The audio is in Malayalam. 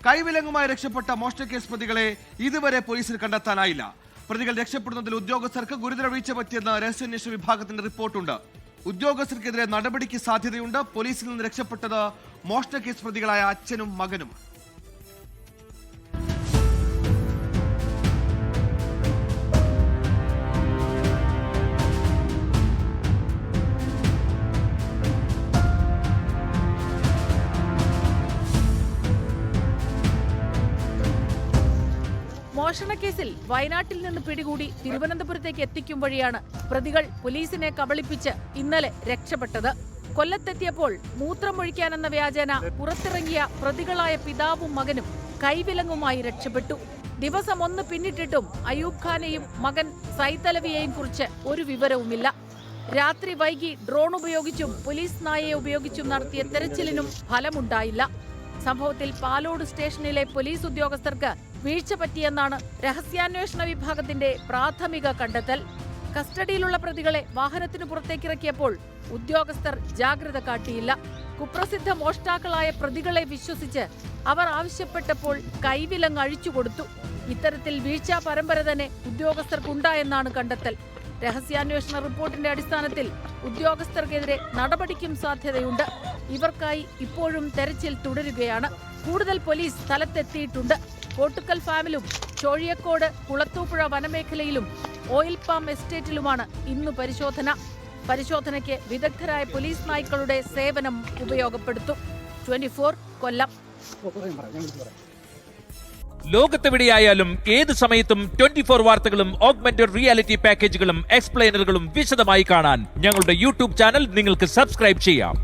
കൈവിലങ്ങുമായി രക്ഷപ്പെട്ട മോഷണക്കേസ് പ്രതികളെ ഇതുവരെ പോലീസിന് കണ്ടെത്താനായില്ല. പ്രതികൾ രക്ഷപ്പെടുന്നതിൽ ഉദ്യോഗസ്ഥർക്ക് ഗുരുതര വീഴ്ച പറ്റിയെന്ന് രഹസ്യാന്വേഷണ വിഭാഗത്തിന്റെ റിപ്പോർട്ടുണ്ട്. ഉദ്യോഗസ്ഥർക്കെതിരെ നടപടിക്ക് സാധ്യതയുണ്ട്. പോലീസിൽ നിന്ന് രക്ഷപ്പെട്ടത് മോഷണക്കേസ് പ്രതികളായ അച്ഛനും മകനും. മോഷണക്കേസിൽ വയനാട്ടിൽ നിന്ന് പിടികൂടി തിരുവനന്തപുരത്തേക്ക് എത്തിക്കും വഴിയാണ് പ്രതികൾ പോലീസിനെ കബളിപ്പിച്ച് ഇന്നലെ രക്ഷപ്പെട്ടത്. കൊല്ലത്തെത്തിയപ്പോൾ മൂത്രമൊഴിക്കാനെന്ന വ്യാജേന പുറത്തിറങ്ങിയ പ്രതികളായ പിതാവും മകനും കൈവിലങ്ങുമായി രക്ഷപ്പെട്ടു. ദിവസം 1 പിന്നിട്ടിട്ടും അയൂബ് ഖാനെയും മകൻ സൈതലവിയെയും കുറിച്ച് ഒരു വിവരവുമില്ല. രാത്രി വൈകി ഡ്രോൺ ഉപയോഗിച്ചും പോലീസ് നായയെ ഉപയോഗിച്ചും നടത്തിയ തെരച്ചിലിനും ഫലമുണ്ടായില്ല. സംഭവത്തിൽ പാലോട് സ്റ്റേഷനിലെ പോലീസ് ഉദ്യോഗസ്ഥർക്ക് വീഴ്ച പറ്റിയെന്നാണ് രഹസ്യാന്വേഷണ വിഭാഗത്തിന്റെ പ്രാഥമിക കണ്ടെത്തൽ. കസ്റ്റഡിയിലുള്ള പ്രതികളെ വാഹനത്തിനു പുറത്തേക്കിറക്കിയപ്പോൾ ഉദ്യോഗസ്ഥർ ജാഗ്രത കാട്ടിയില്ല. കുപ്രസിദ്ധ മോഷ്ടാക്കളായ പ്രതികളെ വിശ്വസിച്ച് അവർ ആവശ്യപ്പെട്ടപ്പോൾ കൈവിലങ്ങ് അഴിച്ചുകൊടുത്തു. ഇത്തരത്തിൽ വീഴ്ചാ പരമ്പര തന്നെ ഉദ്യോഗസ്ഥർക്കുണ്ടായെന്നാണ് കണ്ടെത്തൽ. രഹസ്യാന്വേഷണ റിപ്പോർട്ടിന്റെ അടിസ്ഥാനത്തിൽ ഉദ്യോഗസ്ഥർക്കെതിരെ നടപടിക്കും സാധ്യതയുണ്ട്. ഇവർക്കായി ഇപ്പോഴും തെരച്ചിൽ തുടരുകയാണ്. കൂടുതൽ പോലീസ് സ്ഥലത്തെത്തിയിട്ടുണ്ട്. കോട്ടുക്കൽ ഫാമിലും ചോഴിയക്കോട് കുളത്തൂപ്പുഴ വനമേഖലയിലും ഓയിൽ പാം എസ്റ്റേറ്റിലുമാണ് ഇന്ന് പരിശോധനയ്ക്ക് വിദഗ്ധരായ പോലീസ് നായ്ക്കളുടെ സേവനം ഉപയോഗപ്പെടുത്തും. 24 കൊല്ലം. ലോകത്തെവിടെയായാലും ഏത് സമയത്തും 24 വാർത്തകളും ഓഗ്മെന്റഡ് റിയാലിറ്റി പാക്കേജുകളും എക്സ്പ്ലെയിനറുകളും വിശദമായി കാണാൻ ഞങ്ങളുടെ യൂട്യൂബ് ചാനൽ നിങ്ങൾക്ക് സബ്സ്ക്രൈബ് ചെയ്യാം.